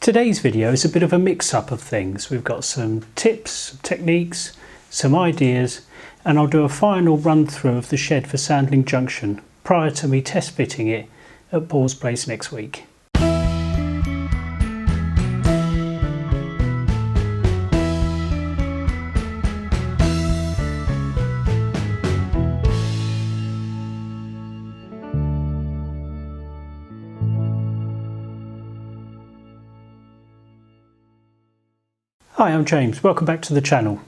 Today's video is a bit of a mix-up of things. We've got some tips, some techniques, some ideas, and I'll do a final run-through of the shed for Sandling Junction prior to me test fitting it at Paul's place next week. Hi, I'm James. Welcome back to the channel.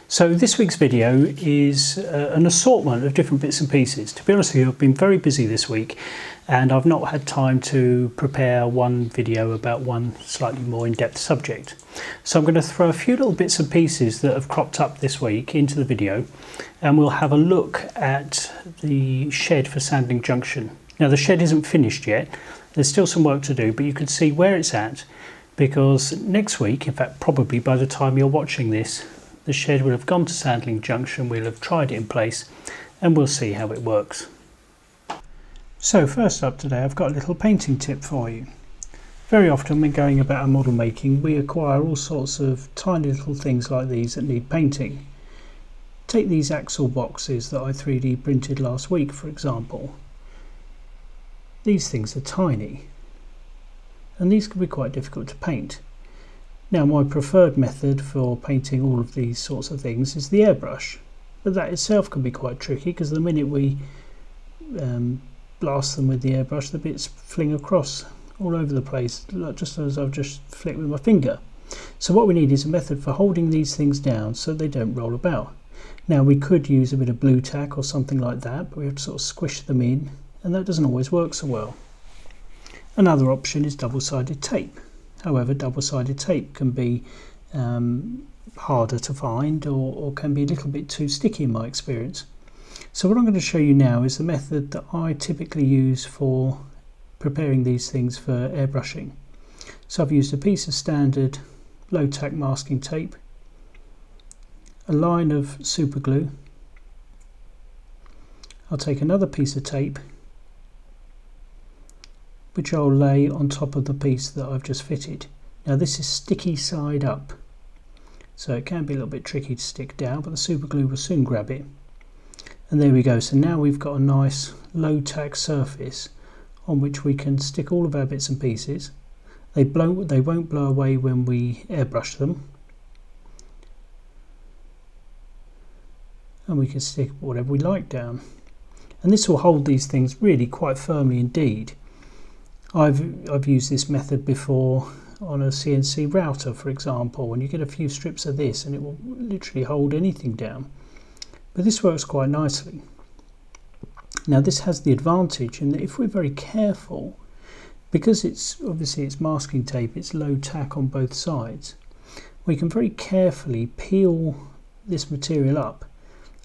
So this week's video is an assortment of different bits and pieces. To be honest with you, I've been very busy this week and I've not had time to prepare one video about one slightly more in-depth subject. So I'm going to throw a few little bits and pieces that have cropped up this week into the video, and we'll have a look at the shed for Sandling Junction. Now the shed isn't finished yet. There's still some work to do, but you can see where it's at, because next week, in fact probably by the time you're watching this, the shed will have gone to Sandling Junction, we'll have tried it in place, and we'll see how it works. So first up today, I've got a little painting tip for you. Very often when going about our model making, we acquire all sorts of tiny little things like these that need painting. Take these axle boxes that I 3D printed last week, for example. These things are tiny, and these can be quite difficult to paint. Now my preferred method for painting all of these sorts of things is the airbrush, but that itself can be quite tricky because the minute we blast them with the airbrush, the bits fling across all over the place, just as I've just flicked with my finger. So what we need is a method for holding these things down so they don't roll about. Now we could use a bit of blue tack or something like that, but we have to sort of squish them in, and that doesn't always work so well. Another option is double-sided tape. However, double-sided tape can be harder to find or can be a little bit too sticky in my experience. So what I'm going to show you now is the method that I typically use for preparing these things for airbrushing. So I've used a piece of standard low-tack masking tape, a line of super glue. I'll take another piece of tape which I'll lay on top of the piece that I've just fitted. Now this is sticky side up, so it can be a little bit tricky to stick down, but the super glue will soon grab it. And there we go. So now we've got a nice low tack surface on which we can stick all of our bits and pieces. They won't blow away when we airbrush them, and we can stick whatever we like down. And this will hold these things really quite firmly indeed. I've used this method before on a CNC router, for example, when you get a few strips of this and it will literally hold anything down. But this works quite nicely. Now this has the advantage in that if we're very careful, because it's masking tape, it's low tack on both sides, we can very carefully peel this material up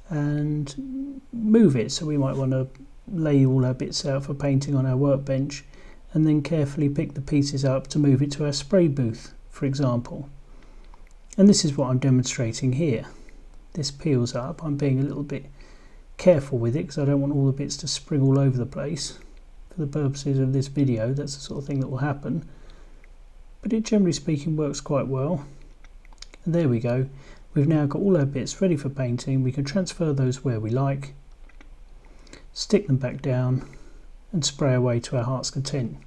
and move it. So we might want to lay all our bits out for painting on our workbench, and then carefully pick the pieces up to move it to our spray booth, for example. And this is what I'm demonstrating here. This peels up. I'm being a little bit careful with it because I don't want all the bits to spring all over the place. For the purposes of this video, that's the sort of thing that will happen. But it, generally speaking, works quite well. And there we go. We've now got all our bits ready for painting. We can transfer those where we like, stick them back down, and spray away to our heart's content.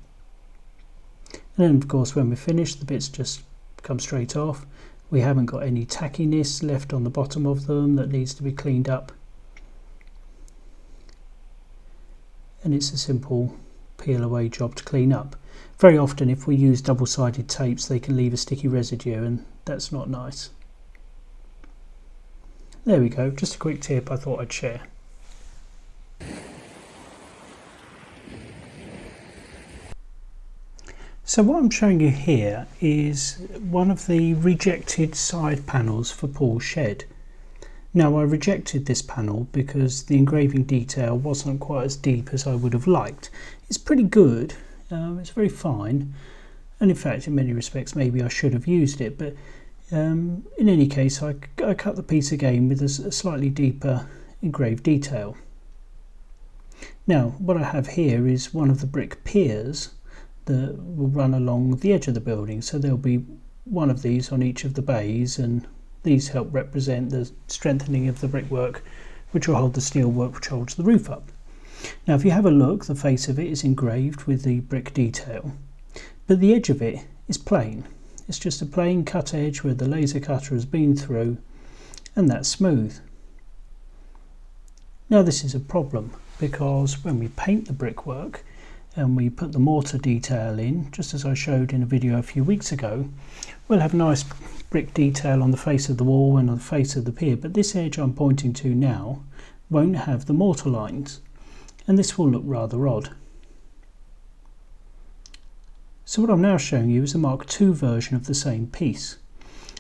And then of course when we're finished, the bits just come straight off. We haven't got any tackiness left on the bottom of them that needs to be cleaned up, and it's a simple peel away job to clean up. Very often if we use double-sided tapes, they can leave a sticky residue, and that's not nice. There we go, just a quick tip I thought I'd share. So what I'm showing you here is one of the rejected side panels for Paul's shed. Now I rejected this panel because the engraving detail wasn't quite as deep as I would have liked. It's pretty good, it's very fine, and in fact in many respects maybe I should have used it, but in any case I cut the piece again with a slightly deeper engraved detail. Now what I have here is one of the brick piers that will run along the edge of the building. So there'll be one of these on each of the bays, and these help represent the strengthening of the brickwork, which will hold the steel work which holds the roof up. Now if you have a look, the face of it is engraved with the brick detail, but the edge of it is plain. It's just a plain cut edge where the laser cutter has been through, and that's smooth. Now this is a problem, because when we paint the brickwork and we put the mortar detail in, just as I showed in a video a few weeks ago, we'll have nice brick detail on the face of the wall and on the face of the pier, but this edge I'm pointing to now won't have the mortar lines, and this will look rather odd. So what I'm now showing you is a Mark II version of the same piece,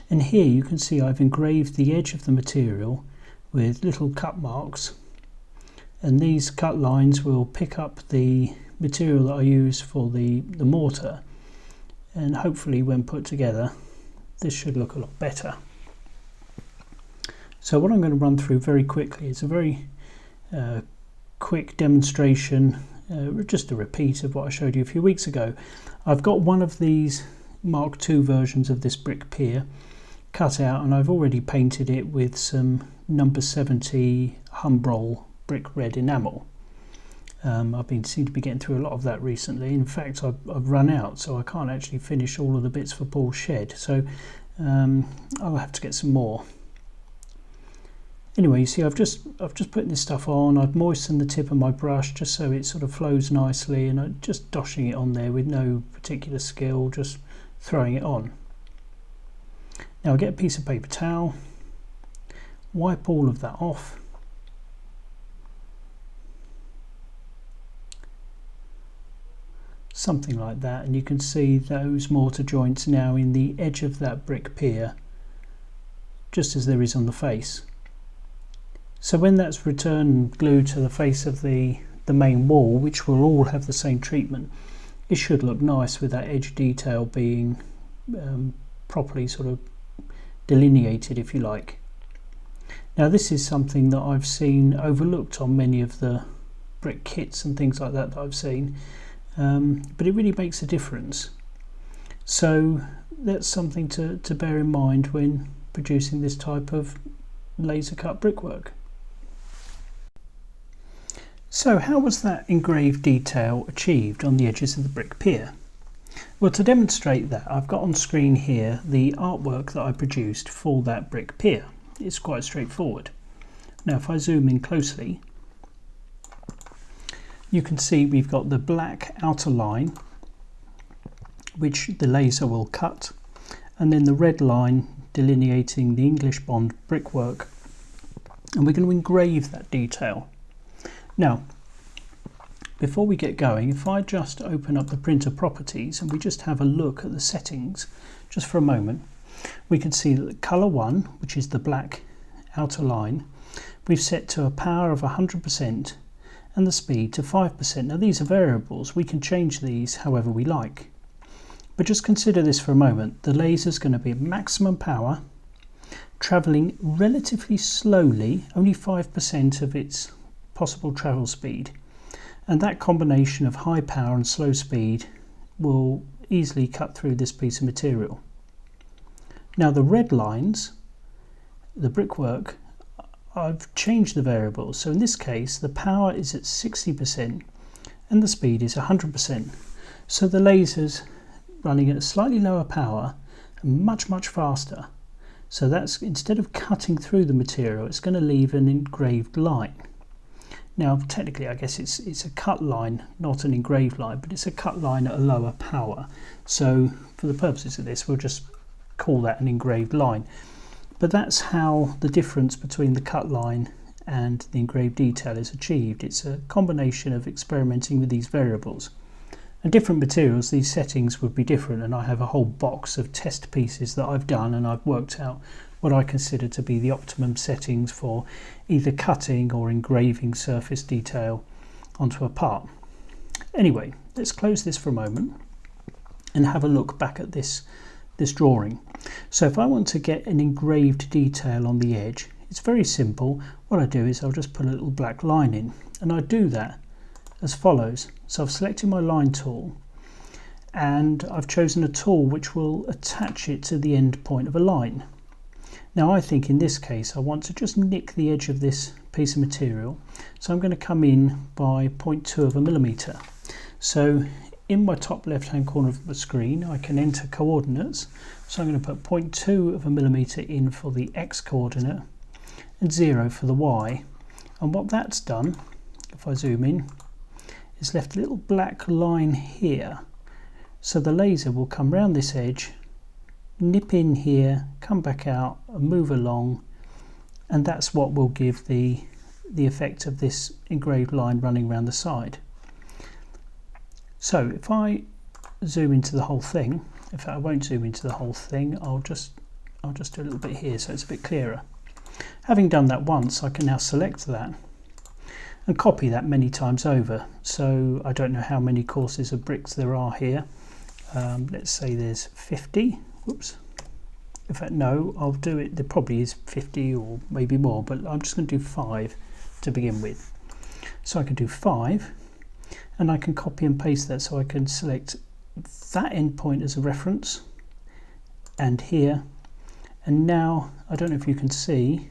and here you can see I've engraved the edge of the material with little cut marks, and these cut lines will pick up the material that I use for the mortar, and hopefully when put together this should look a lot better. So what I'm going to run through very quickly is a very quick demonstration, just a repeat of what I showed you a few weeks ago. I've got one of these Mark II versions of this brick pier cut out, and I've already painted it with some number 70 Humbrol brick red enamel. Seem to be getting through a lot of that recently. In fact, I've run out, so I can't actually finish all of the bits for Paul's shed, so I'll have to get some more. Anyway, you see I've just put this stuff on. I've moistened the tip of my brush just so it sort of flows nicely, and I'm just doshing it on there with no particular skill, just throwing it on. Now I get a piece of paper towel, wipe all of that off, something like that, and you can see those mortar joints now in the edge of that brick pier, just as there is on the face. So when that's returned and glued to the face of the main wall, which will all have the same treatment, it should look nice with that edge detail being properly sort of delineated, if you like. Now this is something that I've seen overlooked on many of the brick kits and things like that I've seen. But it really makes a difference. So that's something to bear in mind when producing this type of laser cut brickwork. So how was that engraved detail achieved on the edges of the brick pier? Well, to demonstrate that, I've got on screen here the artwork that I produced for that brick pier. It's quite straightforward. Now if I zoom in closely, you can see we've got the black outer line, which the laser will cut, and then the red line delineating the English bond brickwork, and we're going to engrave that detail. Now, before we get going, if I just open up the printer properties and we just have a look at the settings just for a moment, we can see that the colour 1, which is the black outer line, we've set to a power of 100% and the speed to 5%. Now these are variables, we can change these however we like. But just consider this for a moment. The laser is going to be at maximum power, travelling relatively slowly, only 5% of its possible travel speed. And that combination of high power and slow speed will easily cut through this piece of material. Now the red lines, the brickwork, I've changed the variables. So in this case, the power is at 60% and the speed is 100%. So the laser's running at a slightly lower power and much faster. So that's, instead of cutting through the material, it's going to leave an engraved line. Now technically I guess it's a cut line, not an engraved line, but it's a cut line at a lower power. So for the purposes of this, we'll just call that an engraved line. But that's how the difference between the cut line and the engraved detail is achieved. It's a combination of experimenting with these variables. And different materials, these settings would be different, and I have a whole box of test pieces that I've done, and I've worked out what I consider to be the optimum settings for either cutting or engraving surface detail onto a part. Anyway, let's close this for a moment and have a look back at this drawing. So if I want to get an engraved detail on the edge, it's very simple. What I do is I'll just put a little black line in, and I do that as follows. So I've selected my line tool, and I've chosen a tool which will attach it to the end point of a line. Now I think in this case I want to just nick the edge of this piece of material, so I'm going to come in by 0.2 of a millimetre. So in my top left hand corner of the screen I can enter coordinates, so I'm going to put 0.2 of a millimetre in for the X coordinate and 0 for the Y, and what that's done, if I zoom in, is left a little black line here, so the laser will come round this edge, nip in here, come back out and move along, and that's what will give the effect of this engraved line running around the side. So if I zoom into the whole thing, in fact I won't zoom into the whole thing, I'll just do a little bit here so it's a bit clearer. Having done that once, I can now select that and copy that many times over. So I don't know how many courses of bricks there are here. Let's say there's 50. Whoops. In fact, no, I'll do it. There probably is 50 or maybe more, but I'm just going to do 5 to begin with. So I can do 5, and I can copy and paste that. So I can select that endpoint as a reference, and here. And now, I don't know if you can see,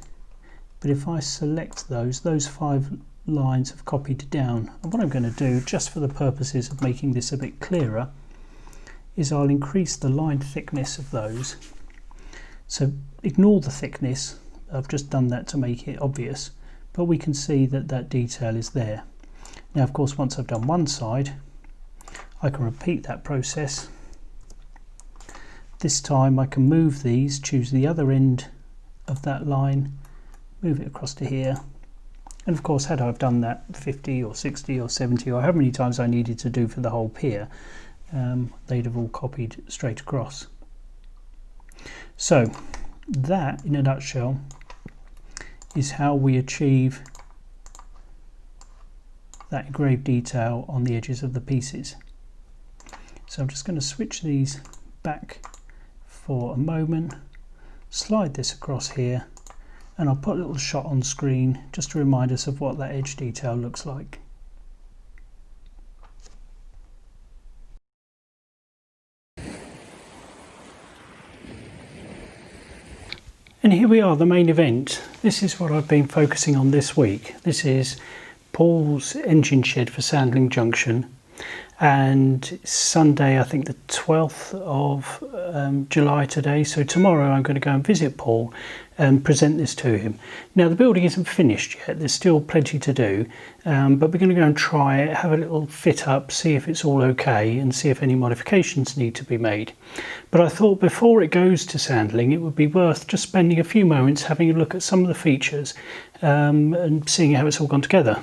but if I select those 5 lines have copied down. And what I'm going to do, just for the purposes of making this a bit clearer, is I'll increase the line thickness of those. So ignore the thickness, I've just done that to make it obvious, but we can see that that detail is there. Now of course once I've done one side, I can repeat that process. This time I can move these, choose the other end of that line, move it across to here, and of course had I have done that 50 or 60 or 70 or however many times I needed to do for the whole pier, they'd have all copied straight across. So that in a nutshell is how we achieve that engraved detail on the edges of the pieces. So I'm just going to switch these back for a moment, slide this across here, and I'll put a little shot on screen just to remind us of what that edge detail looks like. And here we are, the main event. This is what I've been focusing on this week. This is Paul's engine shed for Sandling Junction, and it's Sunday, I think the 12th of July today. So tomorrow I'm going to go and visit Paul and present this to him. Now the building isn't finished yet, there's still plenty to do, but we're going to go and try it, have a little fit up, see if it's all okay and see if any modifications need to be made. But I thought before it goes to Sandling it would be worth just spending a few moments having a look at some of the features and seeing how it's all gone together.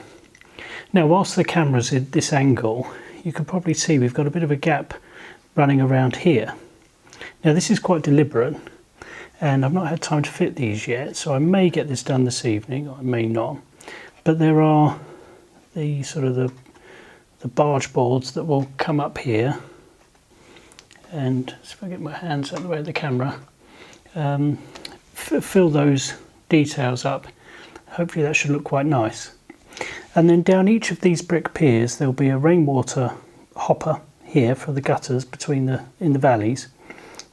Now whilst the camera's at this angle, you can probably see we've got a bit of a gap running around here. Now this is quite deliberate, and I've not had time to fit these yet, so I may get this done this evening, or I may not. But there are the sort of the barge boards that will come up here, and if I get my hands out of the way of the camera, fill those details up. Hopefully that should look quite nice. And then down each of these brick piers there'll be a rainwater hopper here for the gutters in the valleys,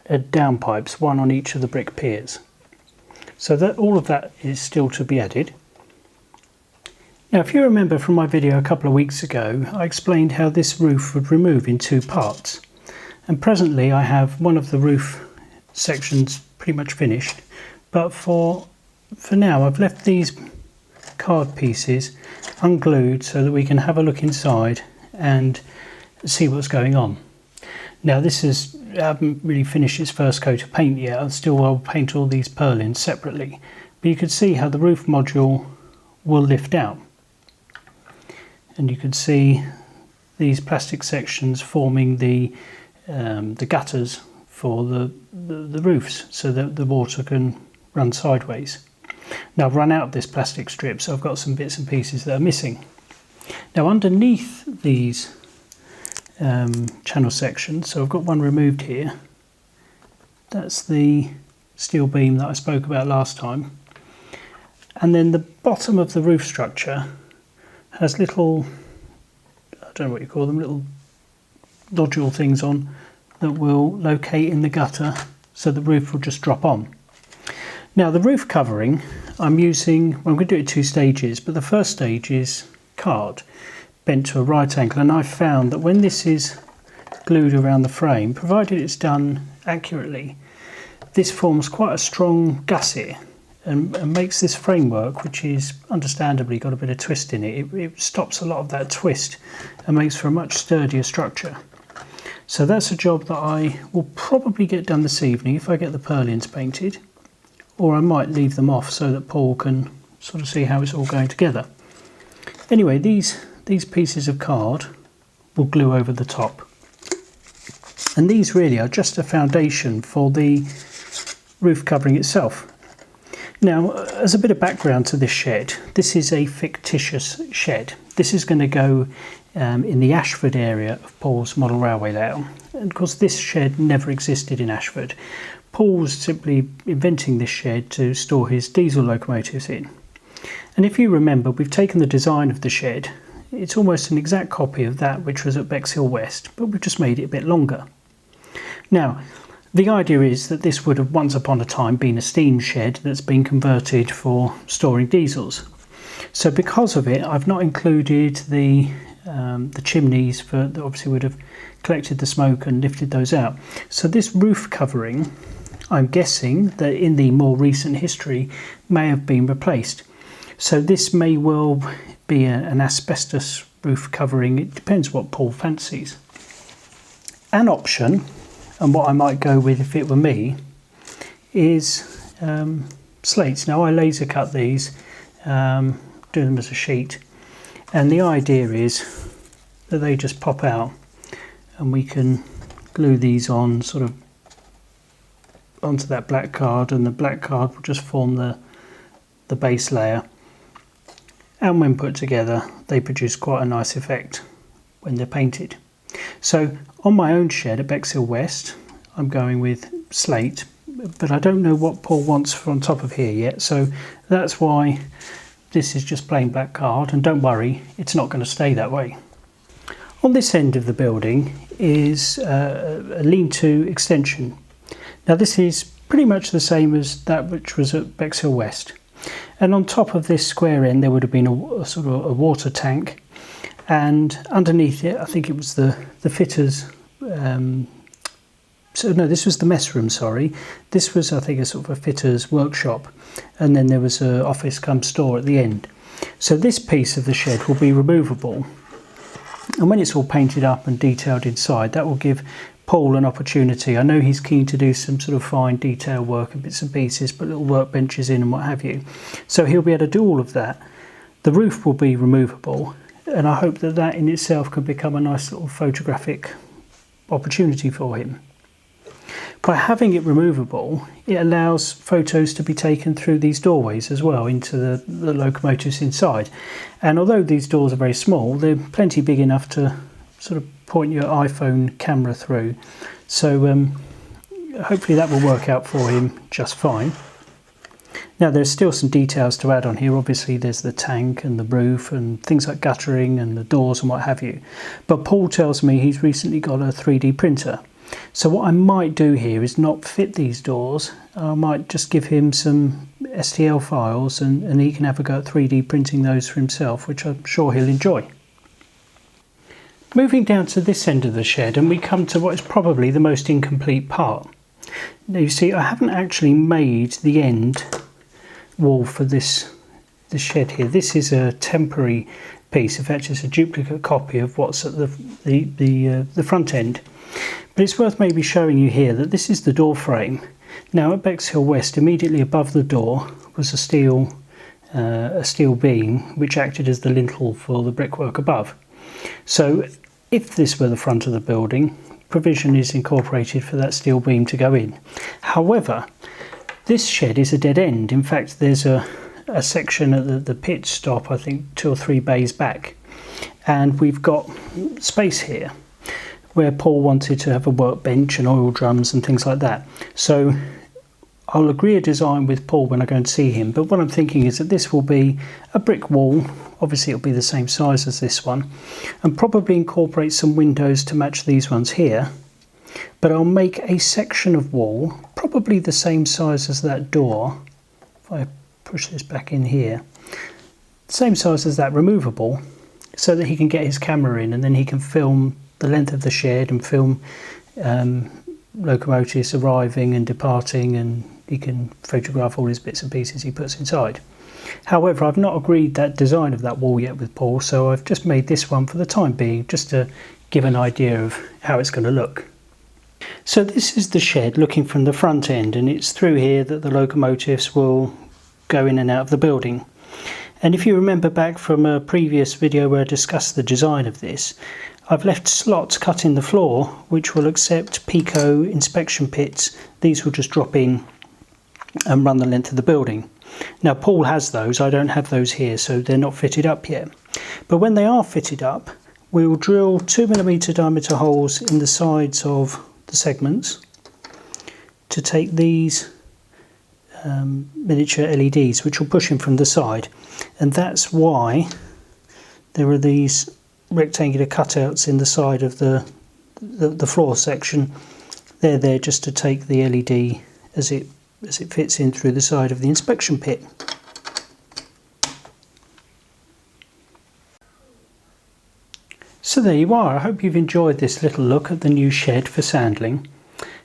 downpipes, one on each of the brick piers. So that all of that is still to be added. Now if you remember from my video a couple of weeks ago, I explained how this roof would remove in 2 parts, and presently I have one of the roof sections pretty much finished, but for now I've left these card pieces unglued so that we can have a look inside and see what's going on. Now this is, I haven't really finished its first coat of paint yet. I'll paint all these purlins separately, but you can see how the roof module will lift out, and you can see these plastic sections forming the gutters for the roofs so that the water can run sideways. Now I've run out of this plastic strip, so I've got some bits and pieces that are missing. Now underneath these channel sections, so I've got one removed here, that's the steel beam that I spoke about last time, and then the bottom of the roof structure has little, I don't know what you call them, little nodule things on that will locate in the gutter, so the roof will just drop on. Now the roof covering I'm using, well, I'm going to do it 2 stages, but the first stage is card bent to a right angle, and I've found that when this is glued around the frame, provided it's done accurately, this forms quite a strong gusset and makes this framework, which is understandably got a bit of twist in it, it stops a lot of that twist and makes for a much sturdier structure. So that's a job that I will probably get done this evening if I get the purlins painted, or I might leave them off so that Paul can sort of see how it's all going together. Anyway, these pieces of card will glue over the top, and these really are just a foundation for the roof covering itself. Now, as a bit of background to this shed, this is a fictitious shed. This is going to go in the Ashford area of Paul's model railway layout, and of course this shed never existed in Ashford. Paul was simply inventing this shed to store his diesel locomotives in. And if you remember, we've taken the design of the shed. It's almost an exact copy of that which was at Bexhill West, but we've just made it a bit longer. Now, the idea is that this would have once upon a time been a steam shed that's been converted for storing diesels. So because of it, I've not included the chimneys that obviously would have collected the smoke and lifted those out. So this roof covering, I'm guessing that in the more recent history may have been replaced. So this may well be an asbestos roof covering. It depends what Paul fancies. An option, and what I might go with if it were me, is slates. Now I laser cut these, do them as a sheet, and the idea is that they just pop out and we can glue these on sort of onto that black card, and the black card will just form the base layer, and when put together they produce quite a nice effect when they're painted. So on my own shed at Bexhill West I'm going with slate, but I don't know what Paul wants for on top of here yet, so that's why this is just plain black card, and don't worry, it's not going to stay that way. On this end of the building is a lean-to extension. Now this is pretty much the same as that which was at Bexhill West, and on top of this square end there would have been a sort of a water tank, and underneath it I think it was the fitters, so no, this was the mess room, sorry. This was, I think, a sort of a fitter's workshop, and then there was an office cum store at the end. So this piece of the shed will be removable, and when it's all painted up and detailed inside, that will give Paul an opportunity. I know he's keen to do some sort of fine detail work and bits and pieces, put little workbenches in and what have you. So he'll be able to do all of that. The roof will be removable, and I hope that that in itself can become a nice little photographic opportunity for him. By having it removable, it allows photos to be taken through these doorways as well into the locomotives inside. And although these doors are very small, they're plenty big enough to sort of point your iPhone camera through. So hopefully that will work out for him just fine. Now there's still some details to add on here. Obviously there's the tank and the roof and things like guttering and the doors and what have you. But Paul tells me he's recently got a 3D printer. So what I might do here is not fit these doors. I might just give him some STL files and he can have a go at 3D printing those for himself, which I'm sure he'll enjoy. Moving down to this end of the shed, and we come to what is probably the most incomplete part. Now you see, I haven't actually made the end wall for this shed here. This is a temporary piece. In fact, it's a duplicate copy of what's at the front end. But it's worth maybe showing you here that this is the door frame. Now at Bexhill West, immediately above the door was a steel beam which acted as the lintel for the brickwork above. So if this were the front of the building, provision is incorporated for that steel beam to go in. However, this shed is a dead end. In fact, there's a section at the pit stop, I think 2 or 3 bays back, and we've got space here where Paul wanted to have a workbench and oil drums and things like that. So I'll agree a design with Paul when I go and see him, but what I'm thinking is that this will be a brick wall. Obviously it'll be the same size as this one, and probably incorporate some windows to match these ones here. But I'll make a section of wall, probably the same size as that door. If I push this back in here, same size as that, removable, so that he can get his camera in and then he can film the length of the shed and film locomotives arriving and departing, and he can photograph all his bits and pieces he puts inside. However, I've not agreed that design of that wall yet with Paul, so I've just made this one for the time being, just to give an idea of how it's going to look. So this is the shed looking from the front end, and it's through here that the locomotives will go in and out of the building. And if you remember back from a previous video where I discussed the design of this, I've left slots cut in the floor which will accept Pico inspection pits. These will just drop in and run the length of the building. Now Paul has those, I don't have those here, so they're not fitted up yet. But when they are fitted up, we will drill 2mm diameter holes in the sides of the segments to take these miniature LEDs, which will push in from the side. And that's why there are these rectangular cutouts in the side of the floor section. They're there just to take the LED as it fits in through the side of the inspection pit. So there you are. I hope you've enjoyed this little look at the new shed for Sandling.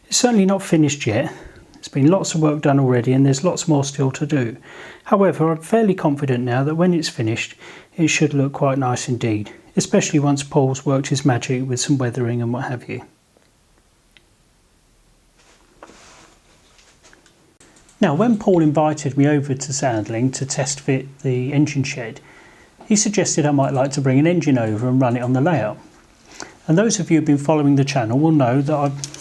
It's certainly not finished yet. There's been lots of work done already and there's lots more still to do. However, I'm fairly confident now that when it's finished it should look quite nice indeed, especially once Paul's worked his magic with some weathering and what have you. Now, when Paul invited me over to Sandling to test fit the engine shed, he suggested I might like to bring an engine over and run it on the layout. And those of you who've been following the channel will know that I've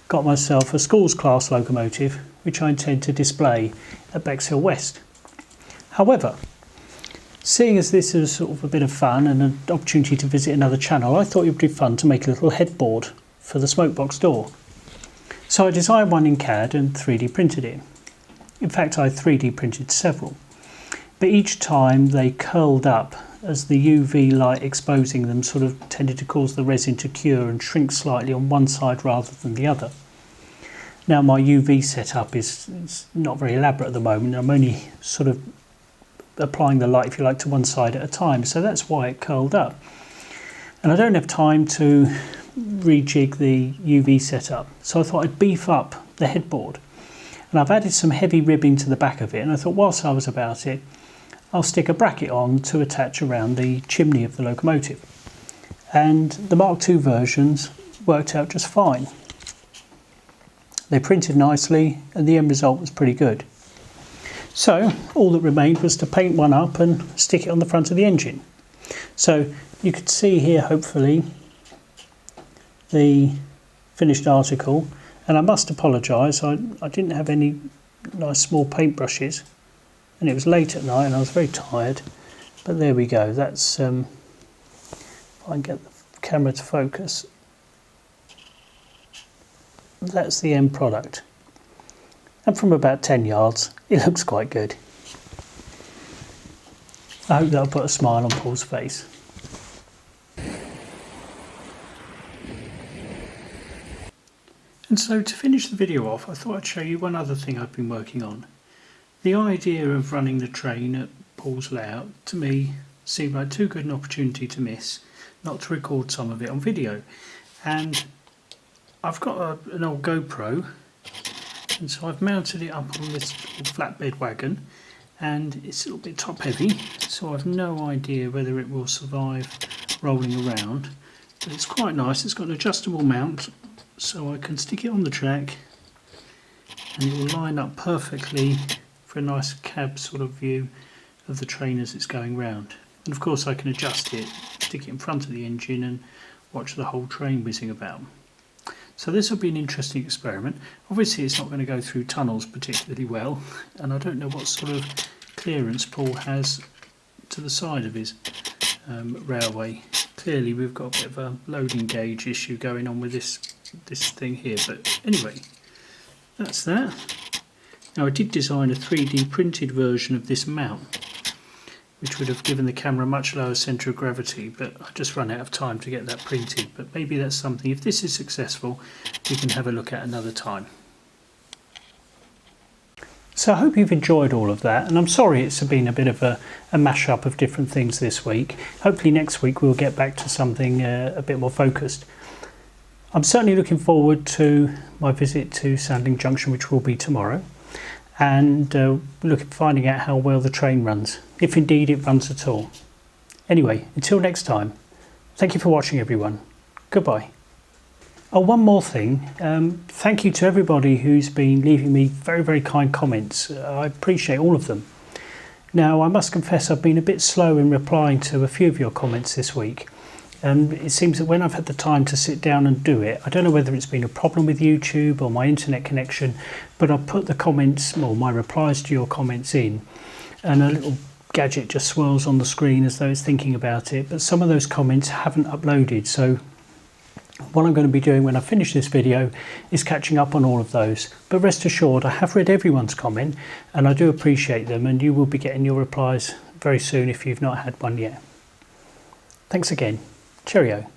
got myself a schools class locomotive which I intend to display at Bexhill West. However, seeing as this is sort of a bit of fun and an opportunity to visit another channel, I thought it would be fun to make a little headboard for the smoke box door. So I designed one in CAD and 3D printed it. In fact, I 3D printed several, but each time they curled up as the UV light exposing them sort of tended to cause the resin to cure and shrink slightly on one side rather than the other. Now my UV setup is not very elaborate at the moment. I'm only sort of applying the light, if you like, to one side at a time, so that's why it curled up. And I don't have time to rejig the UV setup, so I thought I'd beef up the headboard. And I've added some heavy ribbing to the back of it, and I thought whilst I was about it, I'll stick a bracket on to attach around the chimney of the locomotive. And the Mark II versions worked out just fine. They printed nicely and the end result was pretty good. So all that remained was to paint one up and stick it on the front of the engine. So you could see here hopefully the finished article, and I must apologise, I didn't have any nice small paintbrushes. And it was late at night and I was very tired, but there we go. That's if I can get the camera to focus, that's the end product, and from about 10 yards it looks quite good. I hope that'll put a smile on Paul's face. And so to finish the video off, I thought I'd show you one other thing I've been working on. The idea of running the train at Paul's layout to me seemed like too good an opportunity to miss, not to record some of it on video. And I've got an old GoPro, and so I've mounted it up on this flatbed wagon, and it's a little bit top heavy, so I've no idea whether it will survive rolling around. But it's quite nice. It's got an adjustable mount, so I can stick it on the track and it will line up perfectly for a nice cab sort of view of the train as it's going round. And of course I can adjust it, stick it in front of the engine and watch the whole train whizzing about. So this will be an interesting experiment. Obviously it's not going to go through tunnels particularly well, and I don't know what sort of clearance Paul has to the side of his railway. Clearly we've got a bit of a loading gauge issue going on with this thing here, but anyway, that's that. Now I did design a 3D printed version of this mount, which would have given the camera a much lower centre of gravity, but I just run out of time to get that printed. But maybe that's something, if this is successful, we can have a look at another time. So I hope you've enjoyed all of that, and I'm sorry it's been a bit of a mash-up of different things this week. Hopefully next week we'll get back to something a bit more focused. I'm certainly looking forward to my visit to Sandling Junction, which will be tomorrow, and finding out how well the train runs, if indeed it runs at all. Anyway, until next time, thank you for watching everyone. Goodbye. Oh, one more thing. Thank you to everybody who's been leaving me very, very kind comments. I appreciate all of them. Now, I must confess I've been a bit slow in replying to a few of your comments this week. It seems that when I've had the time to sit down and do it, I don't know whether it's been a problem with YouTube or my internet connection, but I've put the comments, or my replies to your comments in, and a little gadget just swirls on the screen as though it's thinking about it, but some of those comments haven't uploaded, so what I'm going to be doing when I finish this video is catching up on all of those. But rest assured, I have read everyone's comment and I do appreciate them, and you will be getting your replies very soon if you've not had one yet. Thanks again. Cheerio.